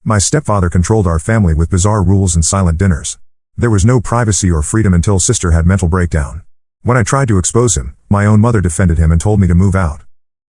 My stepfather controlled our family with bizarre rules and silent dinners. There was no privacy or freedom until sister had mental breakdown. When I tried to expose him, my own mother defended him and told me to move out.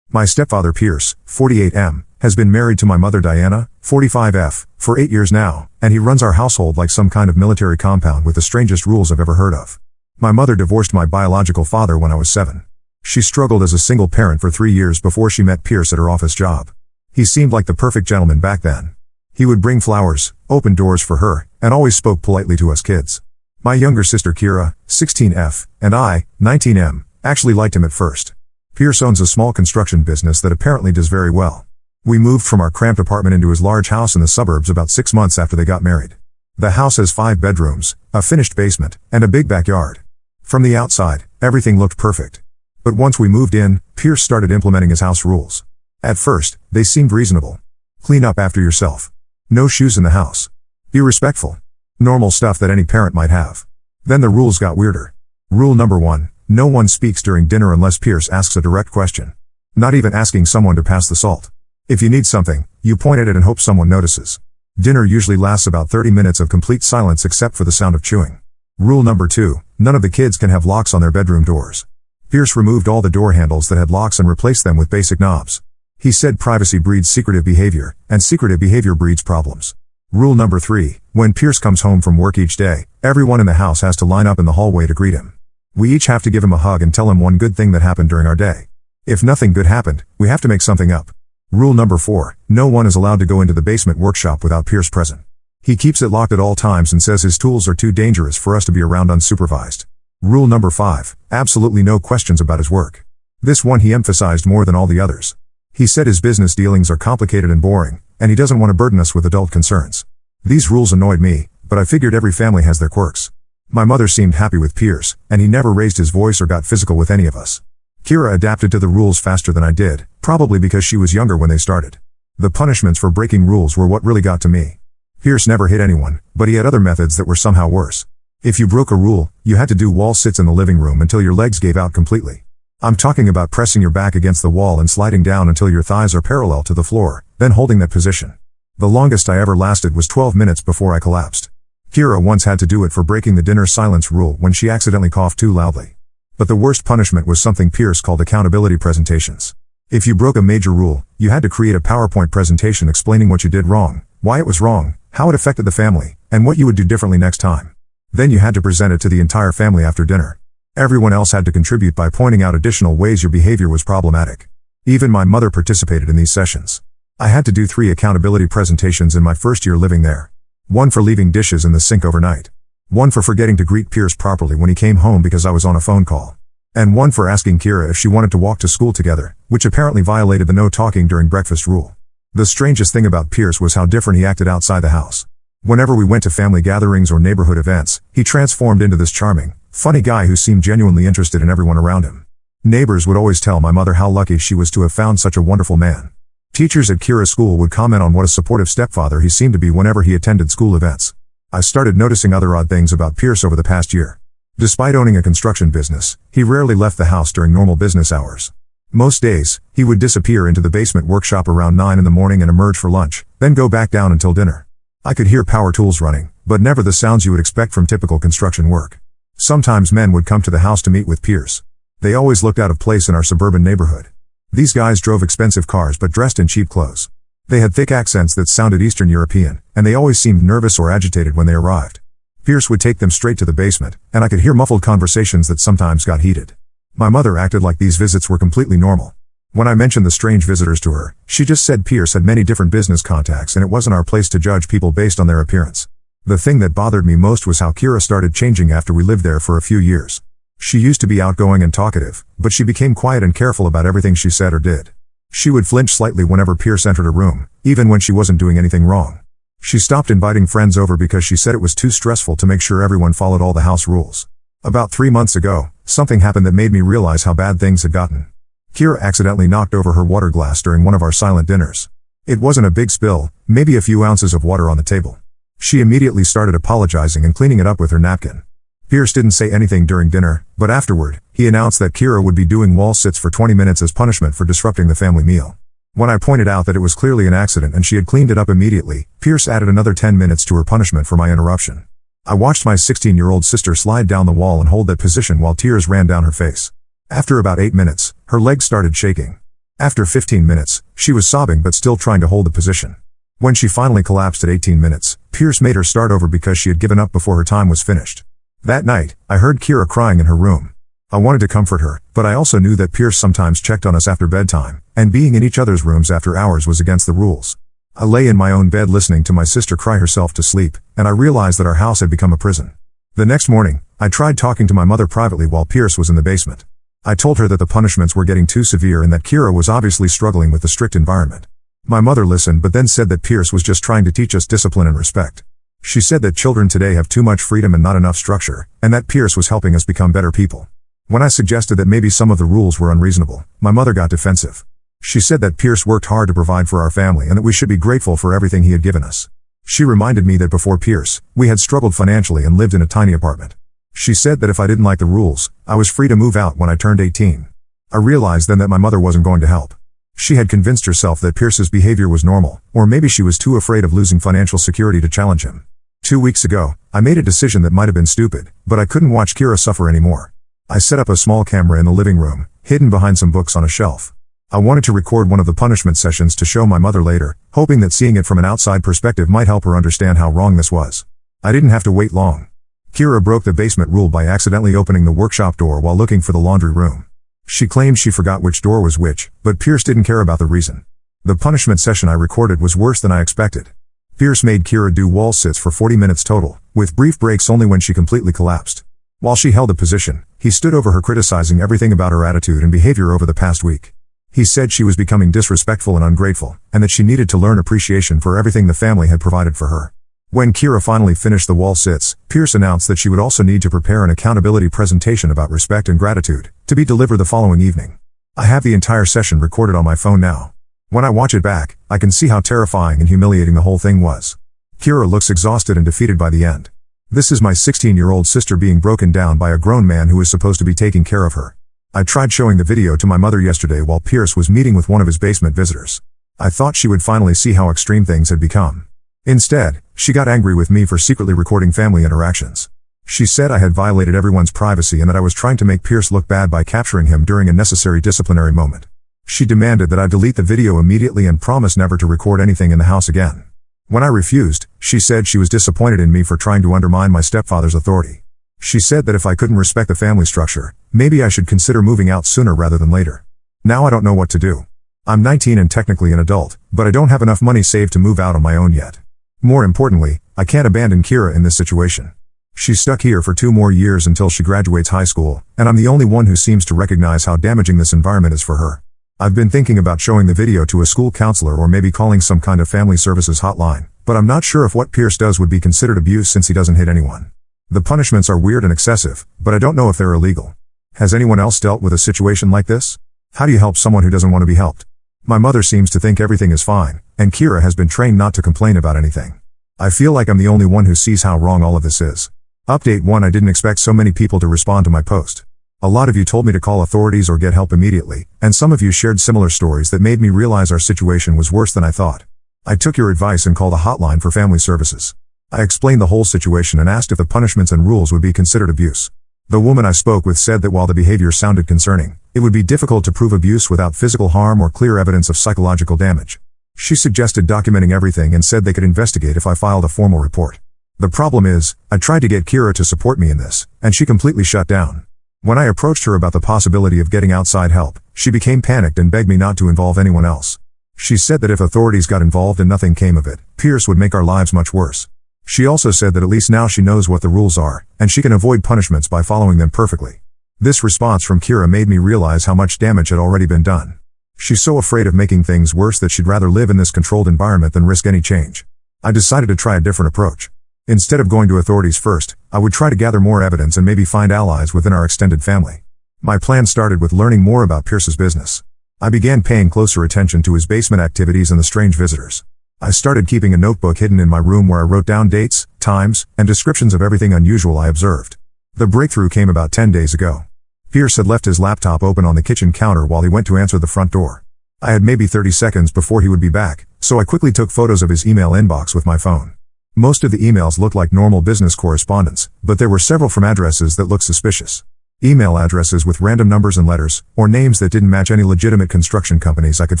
My stepfather Pierce, 48M, has been married to my mother Diana, 45F, for 8 years now, and he runs our household like some kind of military compound with the strangest rules I've ever heard of. My mother divorced my biological father when I was 7. She struggled as a single parent for 3 years before she met Pierce at her office job. He seemed like the perfect gentleman back then. He would bring flowers, open doors for her, and always spoke politely to us kids. My younger sister Kira, 16F, and I, 19M, actually liked him at first. Pierce owns a small construction business that apparently does very well. We moved from our cramped apartment into his large house in the suburbs about 6 months after they got married. The house has 5 bedrooms, a finished basement, and a big backyard. From the outside, everything looked perfect. But once we moved in, Pierce started implementing his house rules. At first, they seemed reasonable. Clean up after yourself. No shoes in the house. Be respectful. Normal stuff that any parent might have. Then the rules got weirder. Rule number 1, no one speaks during dinner unless Pierce asks a direct question. Not even asking someone to pass the salt. If you need something, you point at it and hope someone notices. Dinner usually lasts about 30 minutes of complete silence except for the sound of chewing. Rule number 2, none of the kids can have locks on their bedroom doors. Pierce removed all the door handles that had locks and replaced them with basic knobs. He said privacy breeds secretive behavior, and secretive behavior breeds problems. Rule number 3, when Pierce comes home from work each day, everyone in the house has to line up in the hallway to greet him. We each have to give him a hug and tell him one good thing that happened during our day. If nothing good happened, we have to make something up. Rule number 4, no one is allowed to go into the basement workshop without Pierce present. He keeps it locked at all times and says his tools are too dangerous for us to be around unsupervised. Rule number 5, absolutely no questions about his work. This one he emphasized more than all the others. He said his business dealings are complicated and boring, and he doesn't want to burden us with adult concerns. These rules annoyed me, but I figured every family has their quirks. My mother seemed happy with Pierce, and he never raised his voice or got physical with any of us. Kira adapted to the rules faster than I did, probably because she was younger when they started. The punishments for breaking rules were what really got to me. Pierce never hit anyone, but he had other methods that were somehow worse. If you broke a rule, you had to do wall sits in the living room until your legs gave out completely. I'm talking about pressing your back against the wall and sliding down until your thighs are parallel to the floor, then holding that position. The longest I ever lasted was 12 minutes before I collapsed. Kira once had to do it for breaking the dinner silence rule when she accidentally coughed too loudly. But the worst punishment was something Pierce called accountability presentations. If you broke a major rule, you had to create a PowerPoint presentation explaining what you did wrong, why it was wrong, how it affected the family, and what you would do differently next time. Then you had to present it to the entire family after dinner. Everyone else had to contribute by pointing out additional ways your behavior was problematic. Even my mother participated in these sessions. I had to do 3 accountability presentations in my first year living there. One for leaving dishes in the sink overnight. One for forgetting to greet Pierce properly when he came home because I was on a phone call. And one for asking Kira if she wanted to walk to school together, which apparently violated the no talking during breakfast rule. The strangest thing about Pierce was how different he acted outside the house. Whenever we went to family gatherings or neighborhood events, he transformed into this charming, funny guy who seemed genuinely interested in everyone around him. Neighbors would always tell my mother how lucky she was to have found such a wonderful man. Teachers at Kira's school would comment on what a supportive stepfather he seemed to be whenever he attended school events. I started noticing other odd things about Pierce over the past year. Despite owning a construction business, he rarely left the house during normal business hours. Most days, he would disappear into the basement workshop around 9 in the morning and emerge for lunch, then go back down until dinner. I could hear power tools running, but never the sounds you would expect from typical construction work. Sometimes men would come to the house to meet with Pierce. They always looked out of place in our suburban neighborhood. These guys drove expensive cars but dressed in cheap clothes. They had thick accents that sounded Eastern European, and they always seemed nervous or agitated when they arrived. Pierce would take them straight to the basement, and I could hear muffled conversations that sometimes got heated. My mother acted like these visits were completely normal. When I mentioned the strange visitors to her, she just said Pierce had many different business contacts and it wasn't our place to judge people based on their appearance. The thing that bothered me most was how Kira started changing after we lived there for a few years. She used to be outgoing and talkative, but she became quiet and careful about everything she said or did. She would flinch slightly whenever Pierce entered a room, even when she wasn't doing anything wrong. She stopped inviting friends over because she said it was too stressful to make sure everyone followed all the house rules. About 3 months ago, something happened that made me realize how bad things had gotten. Kira accidentally knocked over her water glass during one of our silent dinners. It wasn't a big spill, maybe a few ounces of water on the table. She immediately started apologizing and cleaning it up with her napkin. Pierce didn't say anything during dinner, but afterward, he announced that Kira would be doing wall sits for 20 minutes as punishment for disrupting the family meal. When I pointed out that it was clearly an accident and she had cleaned it up immediately, Pierce added another 10 minutes to her punishment for my interruption. I watched my 16-year-old sister slide down the wall and hold that position while tears ran down her face. After about 8 minutes, her legs started shaking. After 15 minutes, she was sobbing but still trying to hold the position. When she finally collapsed at 18 minutes, Pierce made her start over because she had given up before her time was finished. That night, I heard Kira crying in her room. I wanted to comfort her, but I also knew that Pierce sometimes checked on us after bedtime, and being in each other's rooms after hours was against the rules. I lay in my own bed listening to my sister cry herself to sleep, and I realized that our house had become a prison. The next morning, I tried talking to my mother privately while Pierce was in the basement. I told her that the punishments were getting too severe and that Kira was obviously struggling with the strict environment. My mother listened but then said that Pierce was just trying to teach us discipline and respect. She said that children today have too much freedom and not enough structure, and that Pierce was helping us become better people. When I suggested that maybe some of the rules were unreasonable, my mother got defensive. She said that Pierce worked hard to provide for our family and that we should be grateful for everything he had given us. She reminded me that before Pierce, we had struggled financially and lived in a tiny apartment. She said that if I didn't like the rules, I was free to move out when I turned 18. I realized then that my mother wasn't going to help. She had convinced herself that Pierce's behavior was normal, or maybe she was too afraid of losing financial security to challenge him. 2 weeks ago, I made a decision that might have been stupid, but I couldn't watch Kira suffer anymore. I set up a small camera in the living room, hidden behind some books on a shelf. I wanted to record one of the punishment sessions to show my mother later, hoping that seeing it from an outside perspective might help her understand how wrong this was. I didn't have to wait long. Kira broke the basement rule by accidentally opening the workshop door while looking for the laundry room. She claimed she forgot which door was which, but Pierce didn't care about the reason. The punishment session I recorded was worse than I expected. Pierce made Kira do wall sits for 40 minutes total, with brief breaks only when she completely collapsed. While she held the position, he stood over her criticizing everything about her attitude and behavior over the past week. He said she was becoming disrespectful and ungrateful, and that she needed to learn appreciation for everything the family had provided for her. When Kira finally finished the wall sits, Pierce announced that she would also need to prepare an accountability presentation about respect and gratitude, to be delivered the following evening. I have the entire session recorded on my phone now. When I watch it back, I can see how terrifying and humiliating the whole thing was. Kira looks exhausted and defeated by the end. This is my 16-year-old sister being broken down by a grown man who is supposed to be taking care of her. I tried showing the video to my mother yesterday while Pierce was meeting with one of his basement visitors. I thought she would finally see how extreme things had become. Instead, she got angry with me for secretly recording family interactions. She said I had violated everyone's privacy and that I was trying to make Pierce look bad by capturing him during a necessary disciplinary moment. She demanded that I delete the video immediately and promise never to record anything in the house again. When I refused, she said she was disappointed in me for trying to undermine my stepfather's authority. She said that if I couldn't respect the family structure, maybe I should consider moving out sooner rather than later. Now I don't know what to do. I'm 19 and technically an adult, but I don't have enough money saved to move out on my own yet. More importantly, I can't abandon Kira in this situation. She's stuck here for 2 more years until she graduates high school, and I'm the only one who seems to recognize how damaging this environment is for her. I've been thinking about showing the video to a school counselor or maybe calling some kind of family services hotline, but I'm not sure if what Pierce does would be considered abuse since he doesn't hit anyone. The punishments are weird and excessive, but I don't know if they're illegal. Has anyone else dealt with a situation like this? How do you help someone who doesn't want to be helped? My mother seems to think everything is fine, and Kira has been trained not to complain about anything. I feel like I'm the only one who sees how wrong all of this is. Update 1: I didn't expect so many people to respond to my post. A lot of you told me to call authorities or get help immediately, and some of you shared similar stories that made me realize our situation was worse than I thought. I took your advice and called a hotline for family services. I explained the whole situation and asked if the punishments and rules would be considered abuse. The woman I spoke with said that while the behavior sounded concerning, it would be difficult to prove abuse without physical harm or clear evidence of psychological damage. She suggested documenting everything and said they could investigate if I filed a formal report. The problem is, I tried to get Kira to support me in this, and she completely shut down. When I approached her about the possibility of getting outside help, she became panicked and begged me not to involve anyone else. She said that if authorities got involved and nothing came of it, Pierce would make our lives much worse. She also said that at least now she knows what the rules are, and she can avoid punishments by following them perfectly. This response from Kira made me realize how much damage had already been done. She's so afraid of making things worse that she'd rather live in this controlled environment than risk any change. I decided to try a different approach. Instead of going to authorities first, I would try to gather more evidence and maybe find allies within our extended family. My plan started with learning more about Pierce's business. I began paying closer attention to his basement activities and the strange visitors. I started keeping a notebook hidden in my room where I wrote down dates, times, and descriptions of everything unusual I observed. The breakthrough came about 10 days ago. Pierce had left his laptop open on the kitchen counter while he went to answer the front door. I had maybe 30 seconds before he would be back, so I quickly took photos of his email inbox with my phone. Most of the emails looked like normal business correspondence, but there were several from addresses that looked suspicious. Email addresses with random numbers and letters, or names that didn't match any legitimate construction companies I could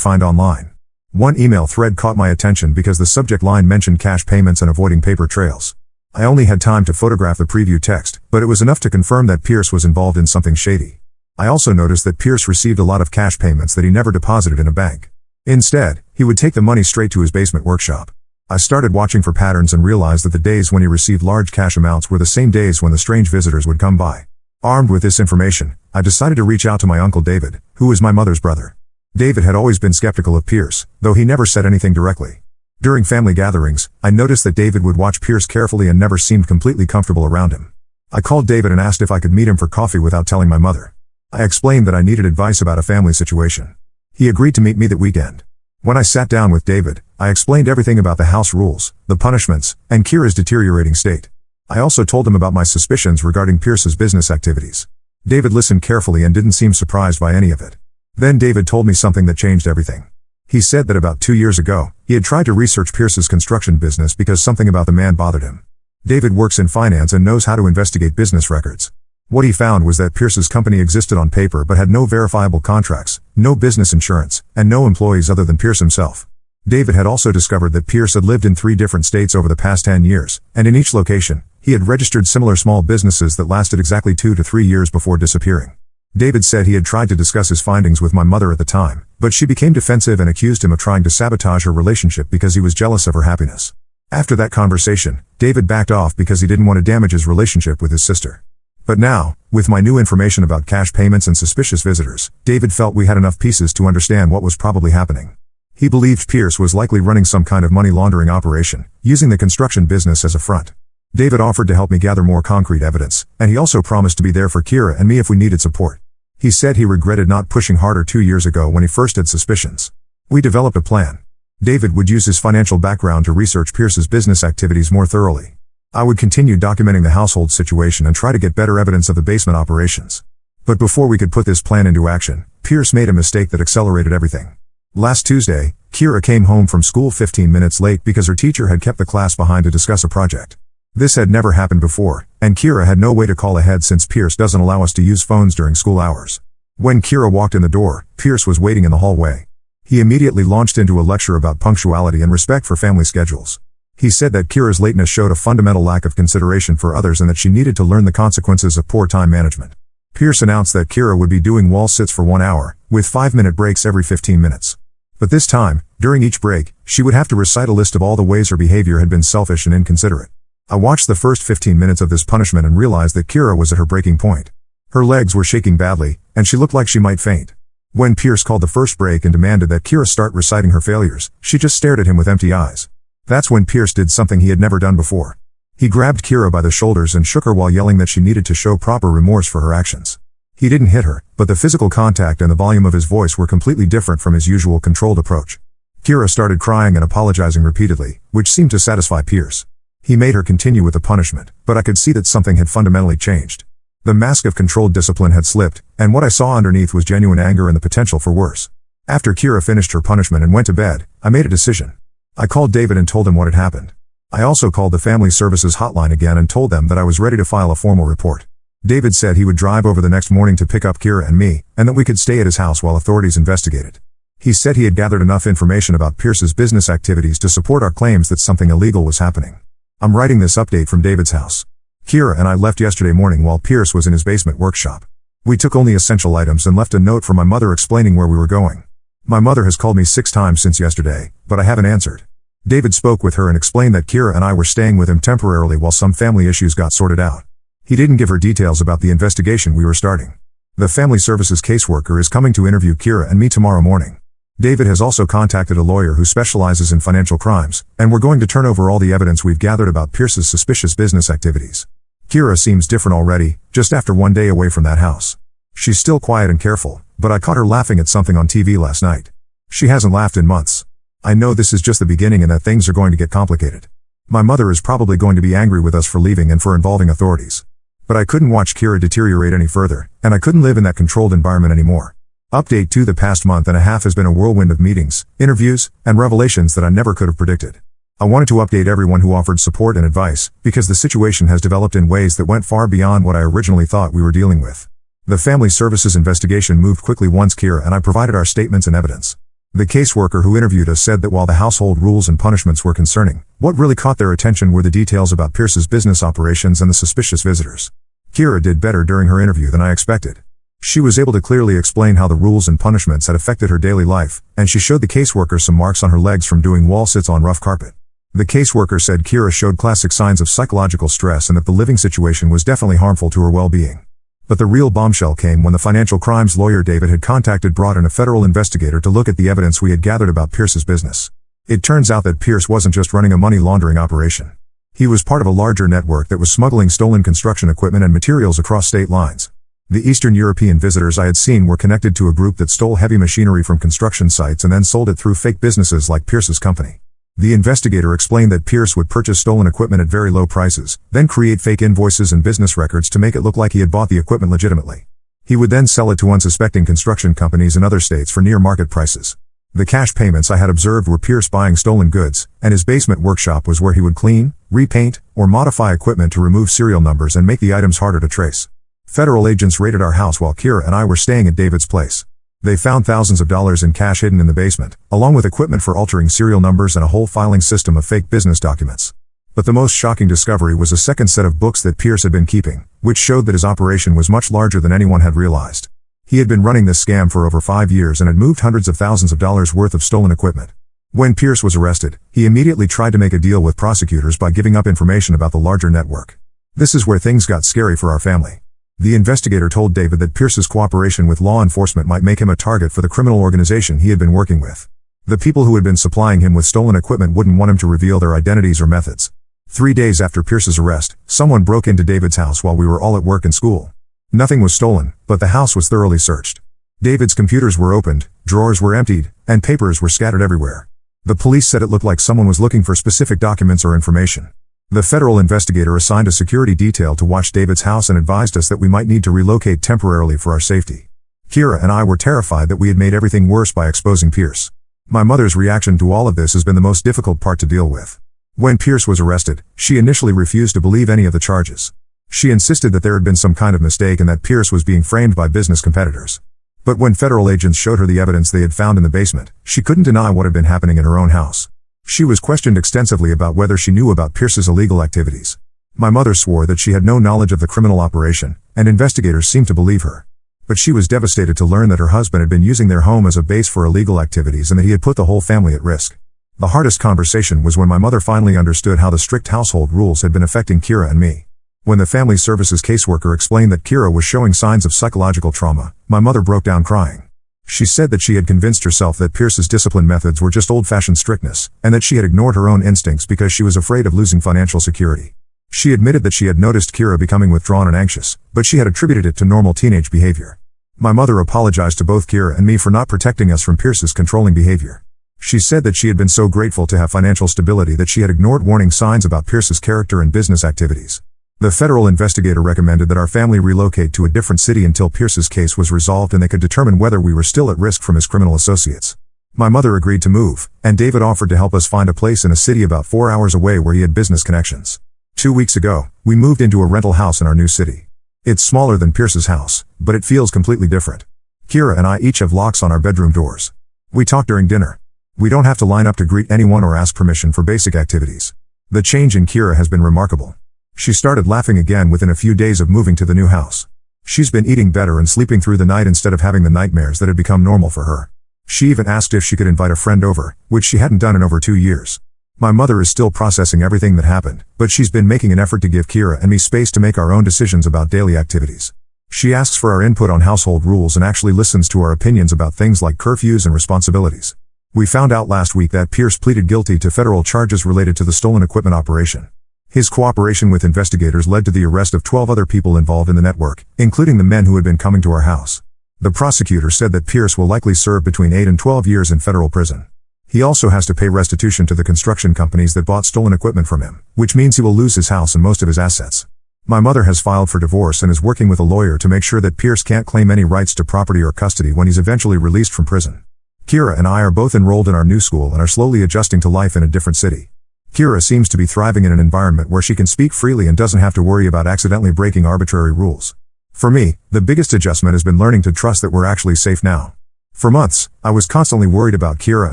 find online. One email thread caught my attention because the subject line mentioned cash payments and avoiding paper trails. I only had time to photograph the preview text, but it was enough to confirm that Pierce was involved in something shady. I also noticed that Pierce received a lot of cash payments that he never deposited in a bank. Instead, he would take the money straight to his basement workshop. I started watching for patterns and realized that the days when he received large cash amounts were the same days when the strange visitors would come by. Armed with this information, I decided to reach out to my uncle David, who is my mother's brother. David had always been skeptical of Pierce, though he never said anything directly. During family gatherings, I noticed that David would watch Pierce carefully and never seemed completely comfortable around him. I called David and asked if I could meet him for coffee without telling my mother. I explained that I needed advice about a family situation. He agreed to meet me that weekend. When I sat down with David, I explained everything about the house rules, the punishments, and Kira's deteriorating state. I also told him about my suspicions regarding Pierce's business activities. David listened carefully and didn't seem surprised by any of it. Then David told me something that changed everything. He said that about 2 years ago, he had tried to research Pierce's construction business because something about the man bothered him. David works in finance and knows how to investigate business records. What he found was that Pierce's company existed on paper but had no verifiable contracts, no business insurance, and no employees other than Pierce himself. David had also discovered that Pierce had lived in 3 different states over the past 10 years, and in each location, he had registered similar small businesses that lasted exactly 2 to 3 years before disappearing. David said he had tried to discuss his findings with my mother at the time, but she became defensive and accused him of trying to sabotage her relationship because he was jealous of her happiness. After that conversation, David backed off because he didn't want to damage his relationship with his sister. But now, with my new information about cash payments and suspicious visitors, David felt we had enough pieces to understand what was probably happening. He believed Pierce was likely running some kind of money laundering operation, using the construction business as a front. David offered to help me gather more concrete evidence, and he also promised to be there for Kira and me if we needed support. He said he regretted not pushing harder 2 years ago when he first had suspicions. We developed a plan. David would use his financial background to research Pierce's business activities more thoroughly. I would continue documenting the household situation and try to get better evidence of the basement operations. But before we could put this plan into action, Pierce made a mistake that accelerated everything. Last Tuesday, Kira came home from school 15 minutes late because her teacher had kept the class behind to discuss a project. This had never happened before, and Kira had no way to call ahead since Pierce doesn't allow us to use phones during school hours. When Kira walked in the door, Pierce was waiting in the hallway. He immediately launched into a lecture about punctuality and respect for family schedules. He said that Kira's lateness showed a fundamental lack of consideration for others and that she needed to learn the consequences of poor time management. Pierce announced that Kira would be doing wall sits for 1 hour, with 5-minute breaks every 15 minutes. But this time, during each break, she would have to recite a list of all the ways her behavior had been selfish and inconsiderate. I watched the first 15 minutes of this punishment and realized that Kira was at her breaking point. Her legs were shaking badly, and she looked like she might faint. When Pierce called the first break and demanded that Kira start reciting her failures, she just stared at him with empty eyes. That's when Pierce did something he had never done before. He grabbed Kira by the shoulders and shook her while yelling that she needed to show proper remorse for her actions. He didn't hit her, but the physical contact and the volume of his voice were completely different from his usual controlled approach. Kira started crying and apologizing repeatedly, which seemed to satisfy Pierce. He made her continue with the punishment, but I could see that something had fundamentally changed. The mask of controlled discipline had slipped, and what I saw underneath was genuine anger and the potential for worse. After Kira finished her punishment and went to bed, I made a decision. I called David and told him what had happened. I also called the Family Services hotline again and told them that I was ready to file a formal report. David said he would drive over the next morning to pick up Kira and me, and that we could stay at his house while authorities investigated. He said he had gathered enough information about Pierce's business activities to support our claims that something illegal was happening. I'm writing this update from David's house. Kira and I left yesterday morning while Pierce was in his basement workshop. We took only essential items and left a note for my mother explaining where we were going. My mother has called me 6 times since yesterday, but I haven't answered. David spoke with her and explained that Kira and I were staying with him temporarily while some family issues got sorted out. He didn't give her details about the investigation we were starting. The Family Services caseworker is coming to interview Kira and me tomorrow morning. David has also contacted a lawyer who specializes in financial crimes, and we're going to turn over all the evidence we've gathered about Pierce's suspicious business activities. Kira seems different already, just after 1 day away from that house. She's still quiet and careful, but I caught her laughing at something on TV last night. She hasn't laughed in months. I know this is just the beginning and that things are going to get complicated. My mother is probably going to be angry with us for leaving and for involving authorities. But I couldn't watch Kira deteriorate any further, and I couldn't live in that controlled environment anymore. Update 2: The past month and a half has been a whirlwind of meetings, interviews, and revelations that I never could have predicted. I wanted to update everyone who offered support and advice, because the situation has developed in ways that went far beyond what I originally thought we were dealing with. The Family Services investigation moved quickly once Kira and I provided our statements and evidence. The caseworker who interviewed us said that while the household rules and punishments were concerning, what really caught their attention were the details about Pierce's business operations and the suspicious visitors. Kira did better during her interview than I expected. She was able to clearly explain how the rules and punishments had affected her daily life, and she showed the caseworker some marks on her legs from doing wall sits on rough carpet. The caseworker said Kira showed classic signs of psychological stress and that the living situation was definitely harmful to her well-being. But the real bombshell came when the financial crimes lawyer David had contacted brought in a federal investigator to look at the evidence we had gathered about Pierce's business. It turns out that Pierce wasn't just running a money laundering operation. He was part of a larger network that was smuggling stolen construction equipment and materials across state lines. The Eastern European visitors I had seen were connected to a group that stole heavy machinery from construction sites and then sold it through fake businesses like Pierce's company. The investigator explained that Pierce would purchase stolen equipment at very low prices, then create fake invoices and business records to make it look like he had bought the equipment legitimately. He would then sell it to unsuspecting construction companies in other states for near market prices. The cash payments I had observed were Pierce buying stolen goods, and his basement workshop was where he would clean, repaint, or modify equipment to remove serial numbers and make the items harder to trace. Federal agents raided our house while Kira and I were staying at David's place. They found thousands of dollars in cash hidden in the basement, along with equipment for altering serial numbers and a whole filing system of fake business documents. But the most shocking discovery was a second set of books that Pierce had been keeping, which showed that his operation was much larger than anyone had realized. He had been running this scam for over 5 years and had moved hundreds of thousands of dollars worth of stolen equipment. When Pierce was arrested, he immediately tried to make a deal with prosecutors by giving up information about the larger network. This is where things got scary for our family. The investigator told David that Pierce's cooperation with law enforcement might make him a target for the criminal organization he had been working with. The people who had been supplying him with stolen equipment wouldn't want him to reveal their identities or methods. 3 days after Pierce's arrest, someone broke into David's house while we were all at work and school. Nothing was stolen, but the house was thoroughly searched. David's computers were opened, drawers were emptied, and papers were scattered everywhere. The police said it looked like someone was looking for specific documents or information. The federal investigator assigned a security detail to watch David's house and advised us that we might need to relocate temporarily for our safety. Kira and I were terrified that we had made everything worse by exposing Pierce. My mother's reaction to all of this has been the most difficult part to deal with. When Pierce was arrested, she initially refused to believe any of the charges. She insisted that there had been some kind of mistake and that Pierce was being framed by business competitors. But when federal agents showed her the evidence they had found in the basement, she couldn't deny what had been happening in her own house. She was questioned extensively about whether she knew about Pierce's illegal activities. My mother swore that she had no knowledge of the criminal operation, and investigators seemed to believe her. But she was devastated to learn that her husband had been using their home as a base for illegal activities and that he had put the whole family at risk. The hardest conversation was when my mother finally understood how the strict household rules had been affecting Kira and me. When the Family Services caseworker explained that Kira was showing signs of psychological trauma, my mother broke down crying. She said that she had convinced herself that Pierce's discipline methods were just old-fashioned strictness, and that she had ignored her own instincts because she was afraid of losing financial security. She admitted that she had noticed Kira becoming withdrawn and anxious, but she had attributed it to normal teenage behavior. My mother apologized to both Kira and me for not protecting us from Pierce's controlling behavior. She said that she had been so grateful to have financial stability that she had ignored warning signs about Pierce's character and business activities. The federal investigator recommended that our family relocate to a different city until Pierce's case was resolved and they could determine whether we were still at risk from his criminal associates. My mother agreed to move, and David offered to help us find a place in a city about 4 hours away where he had business connections. 2 weeks ago, we moved into a rental house in our new city. It's smaller than Pierce's house, but it feels completely different. Kira and I each have locks on our bedroom doors. We talk during dinner. We don't have to line up to greet anyone or ask permission for basic activities. The change in Kira has been remarkable. She started laughing again within a few days of moving to the new house. She's been eating better and sleeping through the night instead of having the nightmares that had become normal for her. She even asked if she could invite a friend over, which she hadn't done in over 2 years. My mother is still processing everything that happened, but she's been making an effort to give Kira and me space to make our own decisions about daily activities. She asks for our input on household rules and actually listens to our opinions about things like curfews and responsibilities. We found out last week that Pierce pleaded guilty to federal charges related to the stolen equipment operation. His cooperation with investigators led to the arrest of 12 other people involved in the network, including the men who had been coming to our house. The prosecutor said that Pierce will likely serve between 8 and 12 years in federal prison. He also has to pay restitution to the construction companies that bought stolen equipment from him, which means he will lose his house and most of his assets. My mother has filed for divorce and is working with a lawyer to make sure that Pierce can't claim any rights to property or custody when he's eventually released from prison. Kira and I are both enrolled in our new school and are slowly adjusting to life in a different city. Kira seems to be thriving in an environment where she can speak freely and doesn't have to worry about accidentally breaking arbitrary rules. For me, the biggest adjustment has been learning to trust that we're actually safe now. For months, I was constantly worried about Kira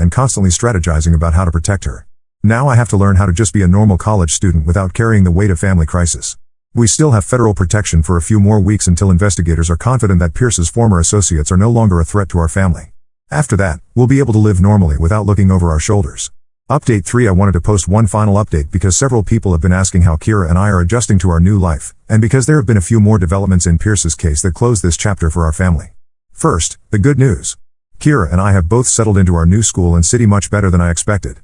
and constantly strategizing about how to protect her. Now I have to learn how to just be a normal college student without carrying the weight of family crisis. We still have federal protection for a few more weeks until investigators are confident that Pierce's former associates are no longer a threat to our family. After that, we'll be able to live normally without looking over our shoulders. Update 3. I wanted to post one final update because several people have been asking how Kira and I are adjusting to our new life, and because there have been a few more developments in Pierce's case that close this chapter for our family. First, the good news. Kira and I have both settled into our new school and city much better than I expected.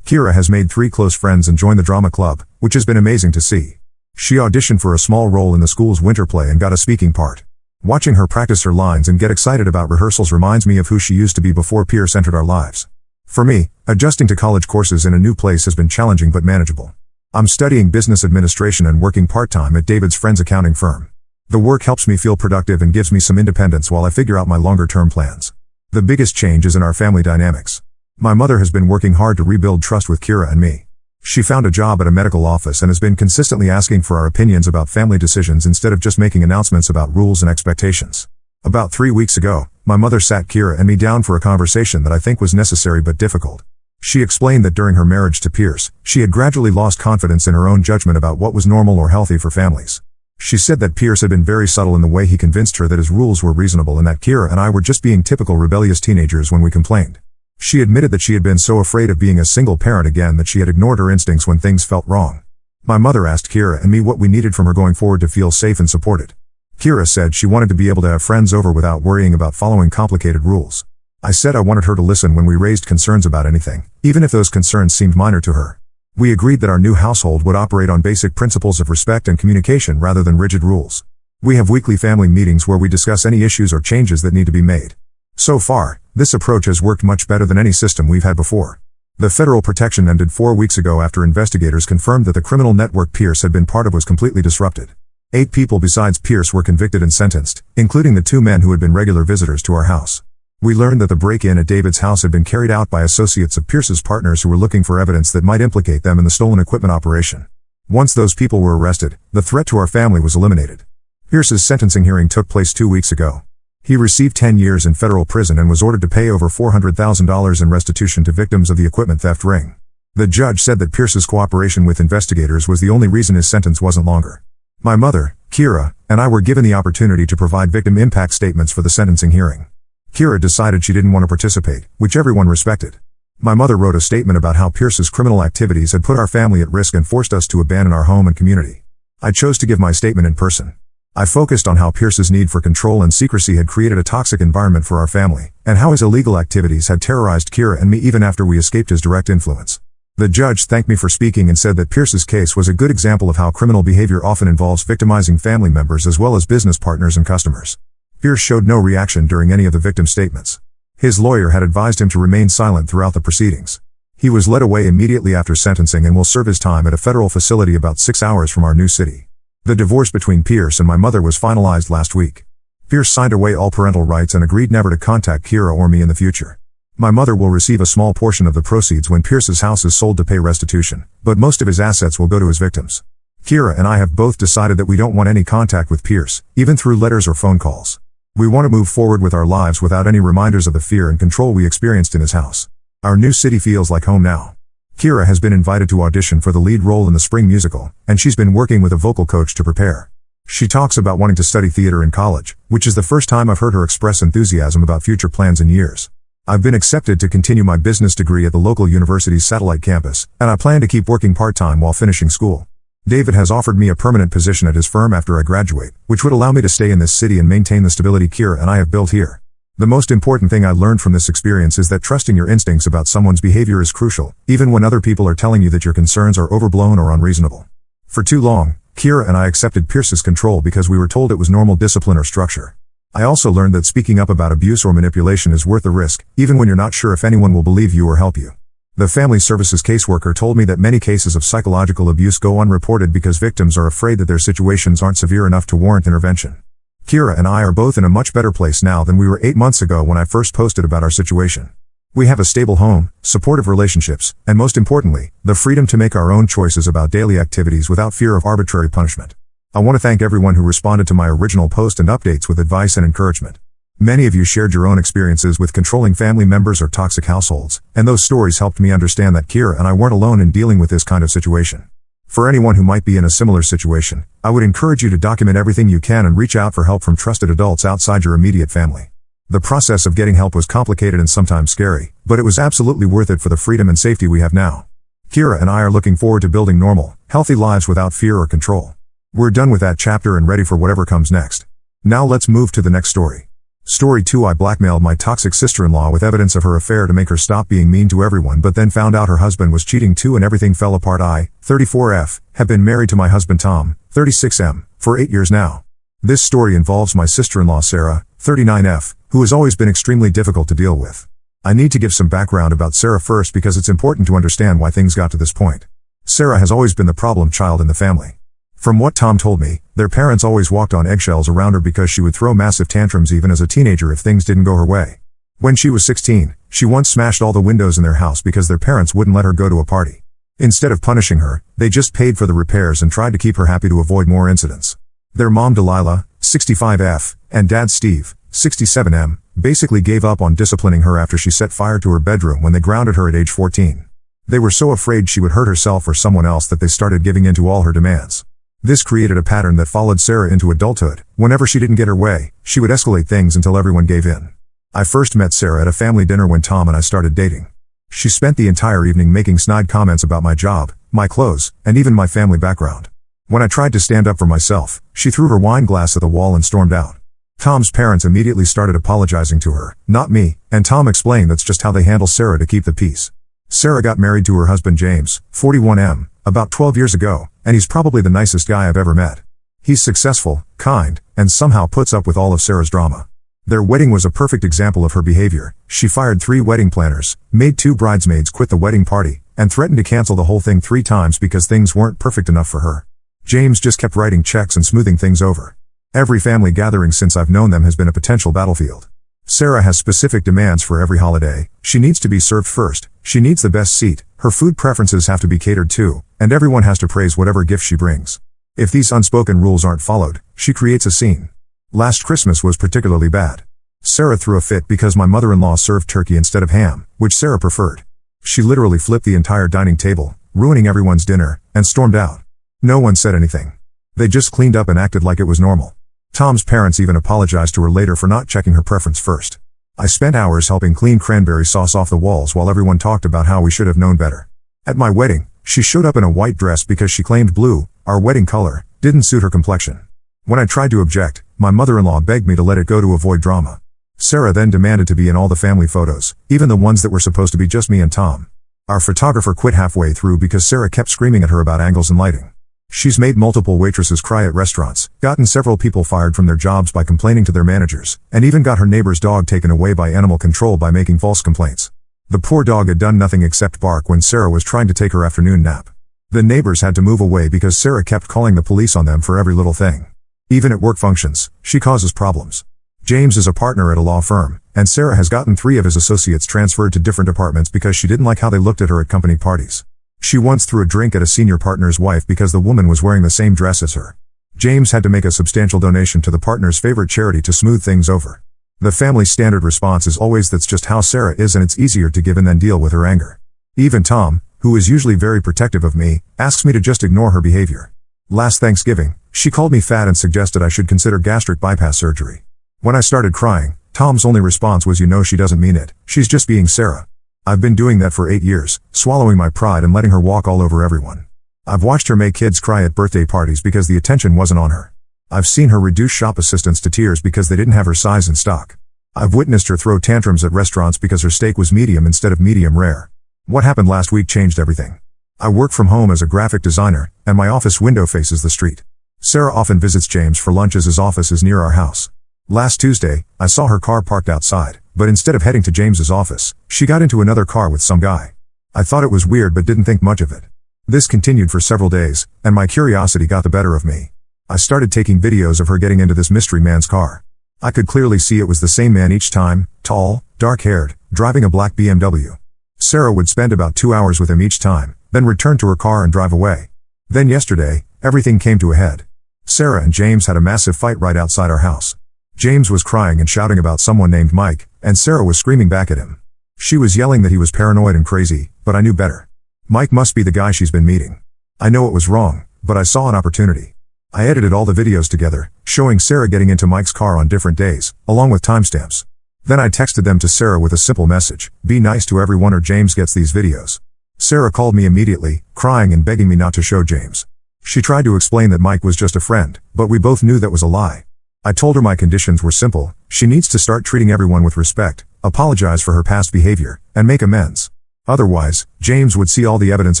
Kira has made 3 close friends and joined the drama club, which has been amazing to see. She auditioned for a small role in the school's winter play and got a speaking part. Watching her practice her lines and get excited about rehearsals reminds me of who she used to be before Pierce entered our lives. For me, adjusting to college courses in a new place has been challenging but manageable. I'm studying business administration and working part-time at David's friend's accounting firm. The work helps me feel productive and gives me some independence while I figure out my longer-term plans. The biggest change is in our family dynamics. My mother has been working hard to rebuild trust with Kira and me. She found a job at a medical office and has been consistently asking for our opinions about family decisions instead of just making announcements about rules and expectations. About 3 weeks ago, my mother sat Kira and me down for a conversation that I think was necessary but difficult. She explained that during her marriage to Pierce, she had gradually lost confidence in her own judgment about what was normal or healthy for families. She said that Pierce had been very subtle in the way he convinced her that his rules were reasonable and that Kira and I were just being typical rebellious teenagers when we complained. She admitted that she had been so afraid of being a single parent again that she had ignored her instincts when things felt wrong. My mother asked Kira and me what we needed from her going forward to feel safe and supported. Kira said she wanted to be able to have friends over without worrying about following complicated rules. I said I wanted her to listen when we raised concerns about anything, even if those concerns seemed minor to her. We agreed that our new household would operate on basic principles of respect and communication rather than rigid rules. We have weekly family meetings where we discuss any issues or changes that need to be made. So far, this approach has worked much better than any system we've had before. The federal protection ended 4 weeks ago after investigators confirmed that the criminal network Pierce had been part of was completely disrupted. 8 people besides Pierce were convicted and sentenced, including the 2 men who had been regular visitors to our house. We learned that the break-in at David's house had been carried out by associates of Pierce's partners who were looking for evidence that might implicate them in the stolen equipment operation. Once those people were arrested, the threat to our family was eliminated. Pierce's sentencing hearing took place 2 weeks ago. He received 10 years in federal prison and was ordered to pay over $400,000 in restitution to victims of the equipment theft ring. The judge said that Pierce's cooperation with investigators was the only reason his sentence wasn't longer. My mother, Kira, and I were given the opportunity to provide victim impact statements for the sentencing hearing. Kira decided she didn't want to participate, which everyone respected. My mother wrote a statement about how Pierce's criminal activities had put our family at risk and forced us to abandon our home and community. I chose to give my statement in person. I focused on how Pierce's need for control and secrecy had created a toxic environment for our family, and how his illegal activities had terrorized Kira and me even after we escaped his direct influence. The judge thanked me for speaking and said that Pierce's case was a good example of how criminal behavior often involves victimizing family members as well as business partners and customers. Pierce showed no reaction during any of the victim statements. His lawyer had advised him to remain silent throughout the proceedings. He was led away immediately after sentencing and will serve his time at a federal facility about 6 hours from our new city. The divorce between Pierce and my mother was finalized last week. Pierce signed away all parental rights and agreed never to contact Kira or me in the future. My mother will receive a small portion of the proceeds when Pierce's house is sold to pay restitution, but most of his assets will go to his victims. Kira and I have both decided that we don't want any contact with Pierce, even through letters or phone calls. We want to move forward with our lives without any reminders of the fear and control we experienced in his house. Our new city feels like home now. Kira has been invited to audition for the lead role in the spring musical, and she's been working with a vocal coach to prepare. She talks about wanting to study theater in college, which is the first time I've heard her express enthusiasm about future plans in years. I've been accepted to continue my business degree at the local university's satellite campus, and I plan to keep working part-time while finishing school. David has offered me a permanent position at his firm after I graduate, which would allow me to stay in this city and maintain the stability Kira and I have built here. The most important thing I learned from this experience is that trusting your instincts about someone's behavior is crucial, even when other people are telling you that your concerns are overblown or unreasonable. For too long, Kira and I accepted Pierce's control because we were told it was normal discipline or structure. I also learned that speaking up about abuse or manipulation is worth the risk, even when you're not sure if anyone will believe you or help you. The family services caseworker told me that many cases of psychological abuse go unreported because victims are afraid that their situations aren't severe enough to warrant intervention. Kira and I are both in a much better place now than we were 8 months ago when I first posted about our situation. We have a stable home, supportive relationships, and most importantly, the freedom to make our own choices about daily activities without fear of arbitrary punishment. I want to thank everyone who responded to my original post and updates with advice and encouragement. Many of you shared your own experiences with controlling family members or toxic households, and those stories helped me understand that Kira and I weren't alone in dealing with this kind of situation. For anyone who might be in a similar situation, I would encourage you to document everything you can and reach out for help from trusted adults outside your immediate family. The process of getting help was complicated and sometimes scary, but it was absolutely worth it for the freedom and safety we have now. Kira and I are looking forward to building normal, healthy lives without fear or control. We're done with that chapter and ready for whatever comes next. Now let's move to the next story. Story 2. I blackmailed my toxic sister-in-law with evidence of her affair to make her stop being mean to everyone, but then found out her husband was cheating too and everything fell apart. I, 34F, have been married to my husband Tom, 36M, for 8 years now. This story involves my sister-in-law Sarah, 39F, who has always been extremely difficult to deal with. I need to give some background about Sarah first because it's important to understand why things got to this point. Sarah has always been the problem child in the family. From what Tom told me, their parents always walked on eggshells around her because she would throw massive tantrums even as a teenager if things didn't go her way. When she was 16, she once smashed all the windows in their house because their parents wouldn't let her go to a party. Instead of punishing her, they just paid for the repairs and tried to keep her happy to avoid more incidents. Their mom Delilah, 65F, and dad Steve, 67M, basically gave up on disciplining her after she set fire to her bedroom when they grounded her at age 14. They were so afraid she would hurt herself or someone else that they started giving in to all her demands. This created a pattern that followed Sarah into adulthood. Whenever she didn't get her way, she would escalate things until everyone gave in. I first met Sarah at a family dinner when Tom and I started dating. She spent the entire evening making snide comments about my job, my clothes, and even my family background. When I tried to stand up for myself, she threw her wine glass at the wall and stormed out. Tom's parents immediately started apologizing to her, not me, and Tom explained that's just how they handle Sarah to keep the peace. Sarah got married to her husband James, 41M, about 12 years ago, and he's probably the nicest guy I've ever met. He's successful, kind, and somehow puts up with all of Sarah's drama. Their wedding was a perfect example of her behavior. She fired 3 wedding planners, made 2 bridesmaids quit the wedding party, and threatened to cancel the whole thing 3 times because things weren't perfect enough for her. James just kept writing checks and smoothing things over. Every family gathering since I've known them has been a potential battlefield. Sarah has specific demands for every holiday. She needs to be served first, she needs the best seat, her food preferences have to be catered to, and everyone has to praise whatever gift she brings. If these unspoken rules aren't followed, she creates a scene. Last Christmas was particularly bad. Sarah threw a fit because my mother-in-law served turkey instead of ham, which Sarah preferred. She literally flipped the entire dining table, ruining everyone's dinner, and stormed out. No one said anything. They just cleaned up and acted like it was normal. Tom's parents even apologized to her later for not checking her preference first. I spent hours helping clean cranberry sauce off the walls while everyone talked about how we should have known better. At my wedding, she showed up in a white dress because she claimed blue, our wedding color, didn't suit her complexion. When I tried to object, my mother-in-law begged me to let it go to avoid drama. Sarah then demanded to be in all the family photos, even the ones that were supposed to be just me and Tom. Our photographer quit halfway through because Sarah kept screaming at her about angles and lighting. She's made multiple waitresses cry at restaurants, gotten several people fired from their jobs by complaining to their managers, and even got her neighbor's dog taken away by animal control by making false complaints. The poor dog had done nothing except bark when Sarah was trying to take her afternoon nap. The neighbors had to move away because Sarah kept calling the police on them for every little thing. Even at work functions, she causes problems. James is a partner at a law firm, and Sarah has gotten 3 of his associates transferred to different departments because she didn't like how they looked at her at company parties. She once threw a drink at a senior partner's wife because the woman was wearing the same dress as her. James had to make a substantial donation to the partner's favorite charity to smooth things over. The family's standard response is always that's just how Sarah is and it's easier to give in than deal with her anger. Even Tom, who is usually very protective of me, asks me to just ignore her behavior. Last Thanksgiving, she called me fat and suggested I should consider gastric bypass surgery. When I started crying, Tom's only response was, "You know she doesn't mean it, she's just being Sarah." I've been doing that for 8 years, swallowing my pride and letting her walk all over everyone. I've watched her make kids cry at birthday parties because the attention wasn't on her. I've seen her reduce shop assistants to tears because they didn't have her size in stock. I've witnessed her throw tantrums at restaurants because her steak was medium instead of medium rare. What happened last week changed everything. I work from home as a graphic designer, and my office window faces the street. Sarah often visits James for lunch as his office is near our house. Last Tuesday, I saw her car parked outside, but instead of heading to James's office, she got into another car with some guy. I thought it was weird but didn't think much of it. This continued for several days, and my curiosity got the better of me. I started taking videos of her getting into this mystery man's car. I could clearly see it was the same man each time, tall, dark-haired, driving a black BMW. Sarah would spend about 2 hours with him each time, then return to her car and drive away. Then yesterday, everything came to a head. Sarah and James had a massive fight right outside our house. James was crying and shouting about someone named Mike, and Sarah was screaming back at him. She was yelling that he was paranoid and crazy, but I knew better. Mike must be the guy she's been meeting. I know it was wrong, but I saw an opportunity. I edited all the videos together, showing Sarah getting into Mike's car on different days, along with timestamps. Then I texted them to Sarah with a simple message: be nice to everyone or James gets these videos. Sarah called me immediately, crying and begging me not to show James. She tried to explain that Mike was just a friend, but we both knew that was a lie. I told her my conditions were simple: she needs to start treating everyone with respect, apologize for her past behavior, and make amends. Otherwise, James would see all the evidence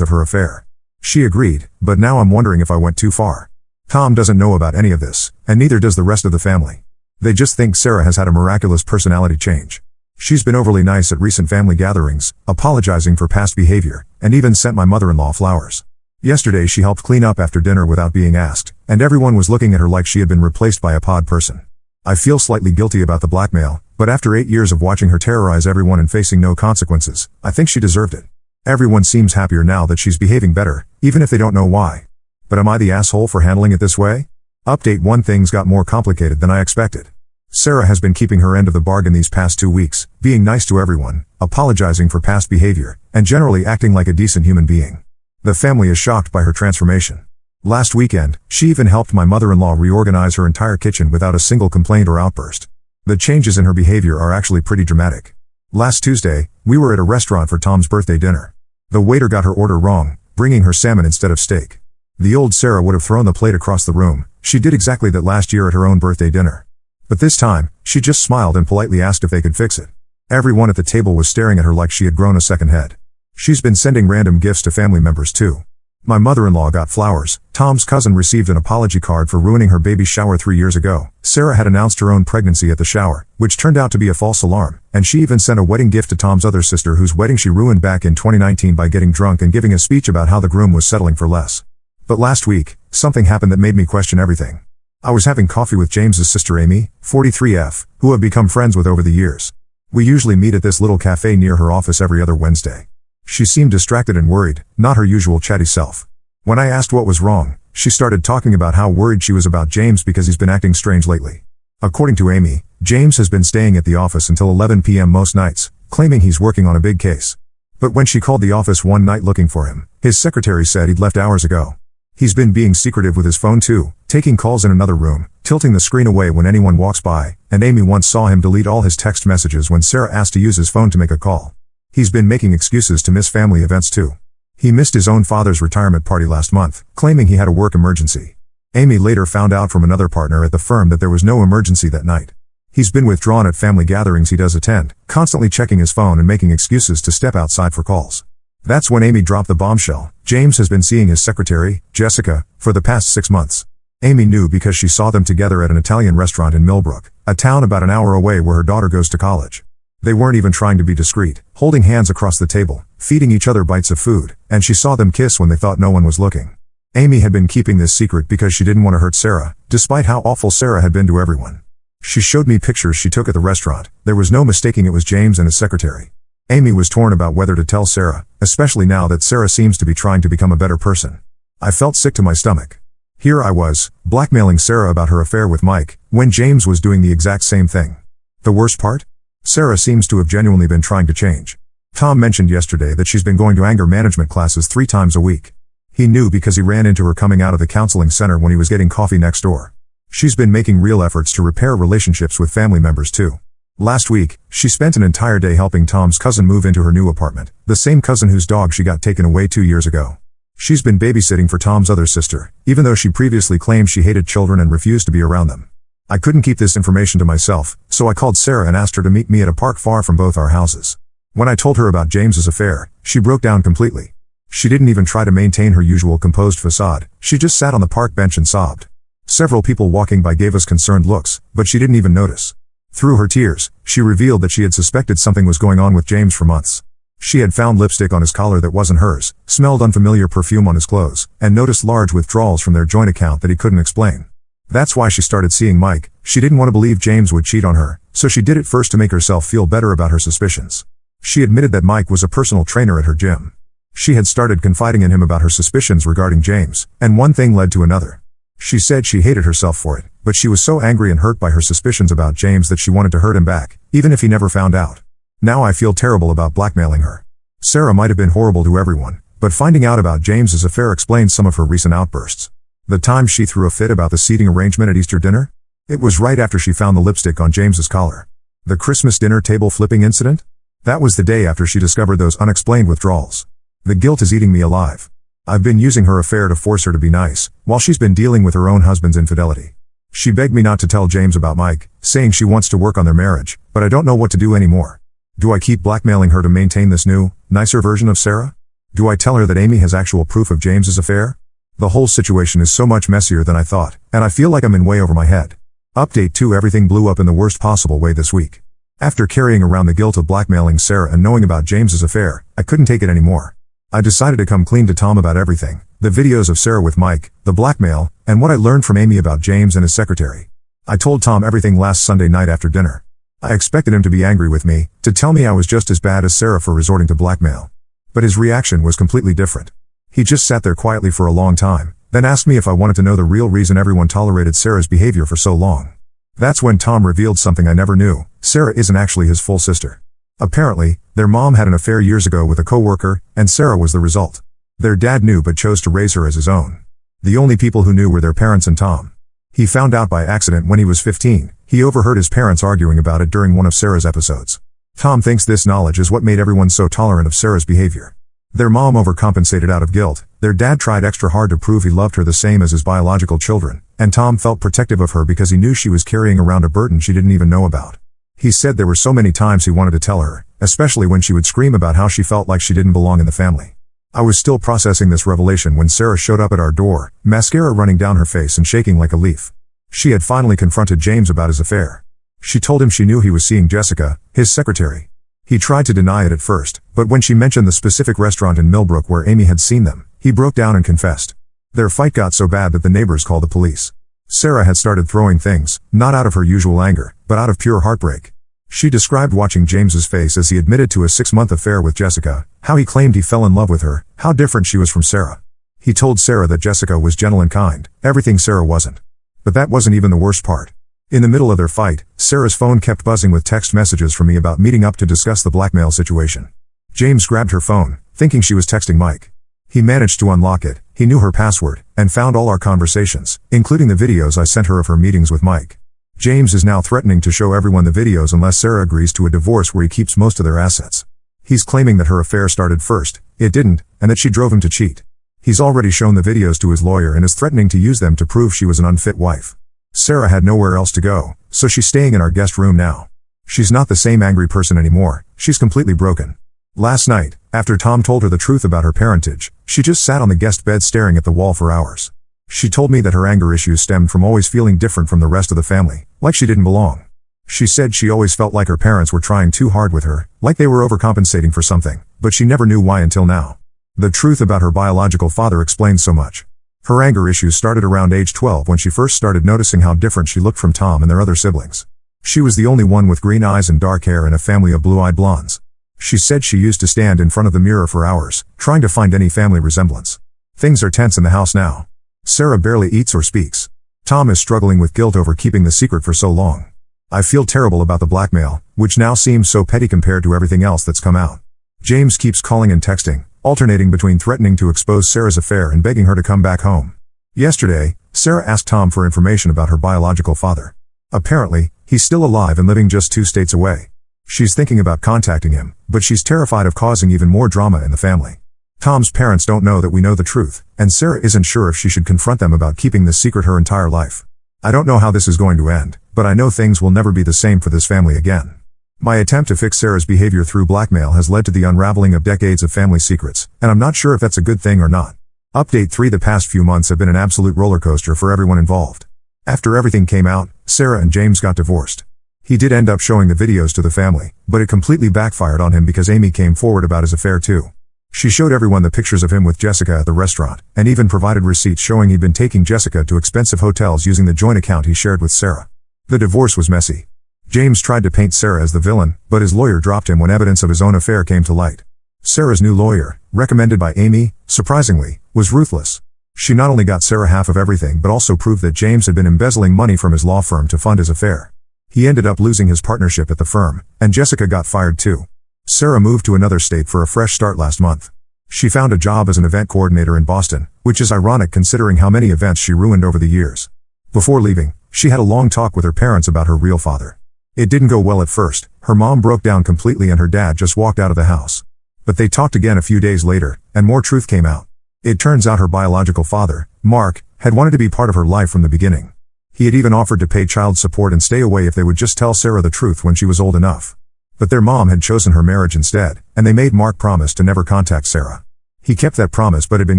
of her affair. She agreed, but now I'm wondering if I went too far. Tom doesn't know about any of this, and neither does the rest of the family. They just think Sarah has had a miraculous personality change. She's been overly nice at recent family gatherings, apologizing for past behavior, and even sent my mother-in-law flowers. Yesterday she helped clean up after dinner without being asked, and everyone was looking at her like she had been replaced by a pod person. I feel slightly guilty about the blackmail, but after 8 years of watching her terrorize everyone and facing no consequences, I think she deserved it. Everyone seems happier now that she's behaving better, even if they don't know why. But am I the asshole for handling it this way? Update 1: things got more complicated than I expected. Sarah has been keeping her end of the bargain these past 2 weeks, being nice to everyone, apologizing for past behavior, and generally acting like a decent human being. The family is shocked by her transformation. Last weekend, she even helped my mother-in-law reorganize her entire kitchen without a single complaint or outburst. The changes in her behavior are actually pretty dramatic. Last Tuesday, we were at a restaurant for Tom's birthday dinner. The waiter got her order wrong, bringing her salmon instead of steak. The old Sarah would have thrown the plate across the room. She did exactly that last year at her own birthday dinner. But this time, she just smiled and politely asked if they could fix it. Everyone at the table was staring at her like she had grown a second head. She's been sending random gifts to family members too. My mother-in-law got flowers, Tom's cousin received an apology card for ruining her baby's shower 3 years ago, Sarah had announced her own pregnancy at the shower, which turned out to be a false alarm, and she even sent a wedding gift to Tom's other sister whose wedding she ruined back in 2019 by getting drunk and giving a speech about how the groom was settling for less. But last week, something happened that made me question everything. I was having coffee with James's sister Amy, 43F, who I've become friends with over the years. We usually meet at this little cafe near her office every other Wednesday. She seemed distracted and worried, not her usual chatty self. When I asked what was wrong, she started talking about how worried she was about James because he's been acting strange lately. According to Amy, James has been staying at the office until 11 p.m. most nights, claiming he's working on a big case. But when she called the office one night looking for him, his secretary said he'd left hours ago. He's been being secretive with his phone too, taking calls in another room, tilting the screen away when anyone walks by, and Amy once saw him delete all his text messages when Sarah asked to use his phone to make a call. He's been making excuses to miss family events too. He missed his own father's retirement party last month, claiming he had a work emergency. Amy later found out from another partner at the firm that there was no emergency that night. He's been withdrawn at family gatherings he does attend, constantly checking his phone and making excuses to step outside for calls. That's when Amy dropped the bombshell. James has been seeing his secretary, Jessica, for the past 6 months. Amy knew because she saw them together at an Italian restaurant in Millbrook, a town about an hour away where her daughter goes to college. They weren't even trying to be discreet, holding hands across the table, feeding each other bites of food, and she saw them kiss when they thought no one was looking. Amy had been keeping this secret because she didn't want to hurt Sarah, despite how awful Sarah had been to everyone. She showed me pictures she took at the restaurant. There was no mistaking it was James and his secretary. Amy was torn about whether to tell Sarah, especially now that Sarah seems to be trying to become a better person. I felt sick to my stomach. Here I was, blackmailing Sarah about her affair with Mike, when James was doing the exact same thing. The worst part? Sarah seems to have genuinely been trying to change. Tom mentioned yesterday that she's been going to anger management classes 3 times a week. He knew because he ran into her coming out of the counseling center when he was getting coffee next door. She's been making real efforts to repair relationships with family members too. Last week, she spent an entire day helping Tom's cousin move into her new apartment, the same cousin whose dog she got taken away 2 years ago. She's been babysitting for Tom's other sister, even though she previously claimed she hated children and refused to be around them. I couldn't keep this information to myself, so I called Sarah and asked her to meet me at a park far from both our houses. When I told her about James's affair, she broke down completely. She didn't even try to maintain her usual composed facade, she just sat on the park bench and sobbed. Several people walking by gave us concerned looks, but she didn't even notice. Through her tears, she revealed that she had suspected something was going on with James for months. She had found lipstick on his collar that wasn't hers, smelled unfamiliar perfume on his clothes, and noticed large withdrawals from their joint account that he couldn't explain. That's why she started seeing Mike. She didn't want to believe James would cheat on her, so she did it first to make herself feel better about her suspicions. She admitted that Mike was a personal trainer at her gym. She had started confiding in him about her suspicions regarding James, and one thing led to another. She said she hated herself for it, but she was so angry and hurt by her suspicions about James that she wanted to hurt him back, even if he never found out. Now I feel terrible about blackmailing her. Sarah might have been horrible to everyone, but finding out about James's affair explains some of her recent outbursts. The time she threw a fit about the seating arrangement at Easter dinner? It was right after she found the lipstick on James's collar. The Christmas dinner table flipping incident? That was the day after she discovered those unexplained withdrawals. The guilt is eating me alive. I've been using her affair to force her to be nice, while she's been dealing with her own husband's infidelity. She begged me not to tell James about Mike, saying she wants to work on their marriage, but I don't know what to do anymore. Do I keep blackmailing her to maintain this new, nicer version of Sarah? Do I tell her that Amy has actual proof of James's affair? The whole situation is so much messier than I thought, and I feel like I'm in way over my head. Update 2: Everything blew up in the worst possible way this week. After carrying around the guilt of blackmailing Sarah and knowing about James's affair, I couldn't take it anymore. I decided to come clean to Tom about everything: the videos of Sarah with Mike, the blackmail, and what I learned from Amy about James and his secretary. I told Tom everything last Sunday night after dinner. I expected him to be angry with me, to tell me I was just as bad as Sarah for resorting to blackmail. But his reaction was completely different. He just sat there quietly for a long time, then asked me if I wanted to know the real reason everyone tolerated Sarah's behavior for so long. That's when Tom revealed something I never knew: Sarah isn't actually his full sister. Apparently, their mom had an affair years ago with a coworker, and Sarah was the result. Their dad knew but chose to raise her as his own. The only people who knew were their parents and Tom. He found out by accident when he was 15. He overheard his parents arguing about it during one of Sarah's episodes. Tom thinks this knowledge is what made everyone so tolerant of Sarah's behavior. Their mom overcompensated out of guilt, their dad tried extra hard to prove he loved her the same as his biological children, and Tom felt protective of her because he knew she was carrying around a burden she didn't even know about. He said there were so many times he wanted to tell her, especially when she would scream about how she felt like she didn't belong in the family. I was still processing this revelation when Sarah showed up at our door, mascara running down her face and shaking like a leaf. She had finally confronted James about his affair. She told him she knew he was seeing Jessica, his secretary. He tried to deny it at first, but when she mentioned the specific restaurant in Millbrook where Amy had seen them, he broke down and confessed. Their fight got so bad that the neighbors called the police. Sarah had started throwing things, not out of her usual anger, but out of pure heartbreak. She described watching James's face as he admitted to a 6-month affair with Jessica, how he claimed he fell in love with her, how different she was from Sarah. He told Sarah that Jessica was gentle and kind, everything Sarah wasn't. But that wasn't even the worst part. In the middle of their fight, Sarah's phone kept buzzing with text messages from me about meeting up to discuss the blackmail situation. James grabbed her phone, thinking she was texting Mike. He managed to unlock it, he knew her password, and found all our conversations, including the videos I sent her of her meetings with Mike. James is now threatening to show everyone the videos unless Sarah agrees to a divorce where he keeps most of their assets. He's claiming that her affair started first, it didn't, and that she drove him to cheat. He's already shown the videos to his lawyer and is threatening to use them to prove she was an unfit wife. Sarah had nowhere else to go, so she's staying in our guest room now. She's not the same angry person anymore, she's completely broken. Last night, after Tom told her the truth about her parentage, she just sat on the guest bed staring at the wall for hours. She told me that her anger issues stemmed from always feeling different from the rest of the family, like she didn't belong. She said she always felt like her parents were trying too hard with her, like they were overcompensating for something, but she never knew why until now. The truth about her biological father explains so much. Her anger issues started around age 12 when she first started noticing how different she looked from Tom and their other siblings. She was the only one with green eyes and dark hair in a family of blue-eyed blondes. She said she used to stand in front of the mirror for hours, trying to find any family resemblance. Things are tense in the house now. Sarah barely eats or speaks. Tom is struggling with guilt over keeping the secret for so long. I feel terrible about the blackmail, which now seems so petty compared to everything else that's come out. James keeps calling and texting, alternating between threatening to expose Sarah's affair and begging her to come back home. Yesterday, Sarah asked Tom for information about her biological father. Apparently, he's still alive and living just 2 states away. She's thinking about contacting him, but she's terrified of causing even more drama in the family. Tom's parents don't know that we know the truth, and Sarah isn't sure if she should confront them about keeping this secret her entire life. I don't know how this is going to end, but I know things will never be the same for this family again. My attempt to fix Sarah's behavior through blackmail has led to the unraveling of decades of family secrets, and I'm not sure if that's a good thing or not. Update 3: The past few months have been an absolute roller coaster for everyone involved. After everything came out, Sarah and James got divorced. He did end up showing the videos to the family, but it completely backfired on him because Amy came forward about his affair too. She showed everyone the pictures of him with Jessica at the restaurant, and even provided receipts showing he'd been taking Jessica to expensive hotels using the joint account he shared with Sarah. The divorce was messy. James tried to paint Sarah as the villain, but his lawyer dropped him when evidence of his own affair came to light. Sarah's new lawyer, recommended by Amy, surprisingly, was ruthless. She not only got Sarah half of everything but also proved that James had been embezzling money from his law firm to fund his affair. He ended up losing his partnership at the firm, and Jessica got fired too. Sarah moved to another state for a fresh start last month. She found a job as an event coordinator in Boston, which is ironic considering how many events she ruined over the years. Before leaving, she had a long talk with her parents about her real father. It didn't go well at first. Her mom broke down completely and her dad just walked out of the house. But they talked again a few days later, and more truth came out. It turns out her biological father, Mark, had wanted to be part of her life from the beginning. He had even offered to pay child support and stay away if they would just tell Sarah the truth when she was old enough. But their mom had chosen her marriage instead, and they made Mark promise to never contact Sarah. He kept that promise but had been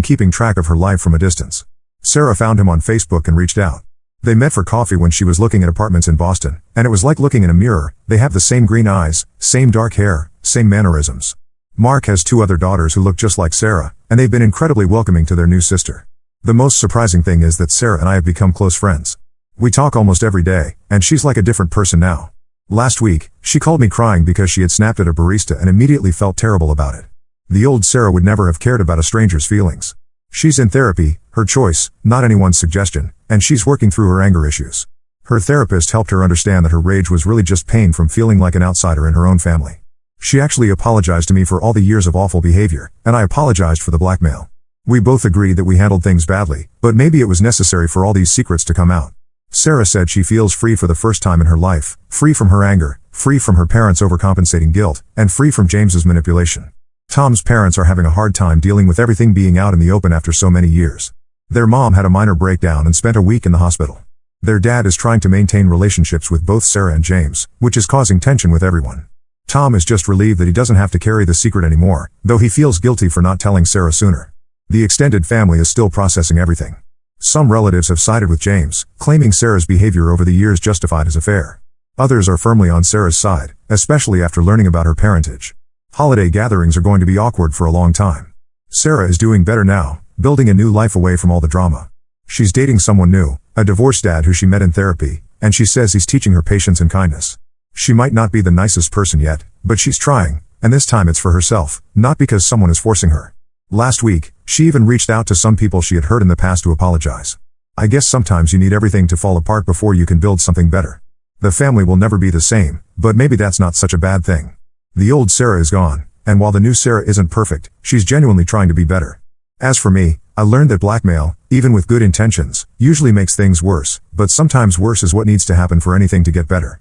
keeping track of her life from a distance. Sarah found him on Facebook and reached out. They met for coffee when she was looking at apartments in Boston, and it was like looking in a mirror. They have the same green eyes, same dark hair, same mannerisms. Mark has 2 other daughters who look just like Sarah, and they've been incredibly welcoming to their new sister. The most surprising thing is that Sarah and I have become close friends. We talk almost every day, and she's like a different person now. Last week, she called me crying because she had snapped at a barista and immediately felt terrible about it. The old Sarah would never have cared about a stranger's feelings. She's in therapy, her choice, not anyone's suggestion, and she's working through her anger issues. Her therapist helped her understand that her rage was really just pain from feeling like an outsider in her own family. She actually apologized to me for all the years of awful behavior, and I apologized for the blackmail. We both agreed that we handled things badly, but maybe it was necessary for all these secrets to come out. Sarah said she feels free for the first time in her life, free from her anger, free from her parents' overcompensating guilt, and free from James's manipulation. Tom's parents are having a hard time dealing with everything being out in the open after so many years. Their mom had a minor breakdown and spent a week in the hospital. Their dad is trying to maintain relationships with both Sarah and James, which is causing tension with everyone. Tom is just relieved that he doesn't have to carry the secret anymore, though he feels guilty for not telling Sarah sooner. The extended family is still processing everything. Some relatives have sided with James, claiming Sarah's behavior over the years justified his affair. Others are firmly on Sarah's side, especially after learning about her parentage. Holiday gatherings are going to be awkward for a long time. Sarah is doing better now, building a new life away from all the drama. She's dating someone new, a divorced dad who she met in therapy, and she says he's teaching her patience and kindness. She might not be the nicest person yet, but she's trying, and this time it's for herself, not because someone is forcing her. Last week, she even reached out to some people she had hurt in the past to apologize. I guess sometimes you need everything to fall apart before you can build something better. The family will never be the same, but maybe that's not such a bad thing. The old Sarah is gone, and while the new Sarah isn't perfect, she's genuinely trying to be better. As for me, I learned that blackmail, even with good intentions, usually makes things worse, but sometimes worse is what needs to happen for anything to get better.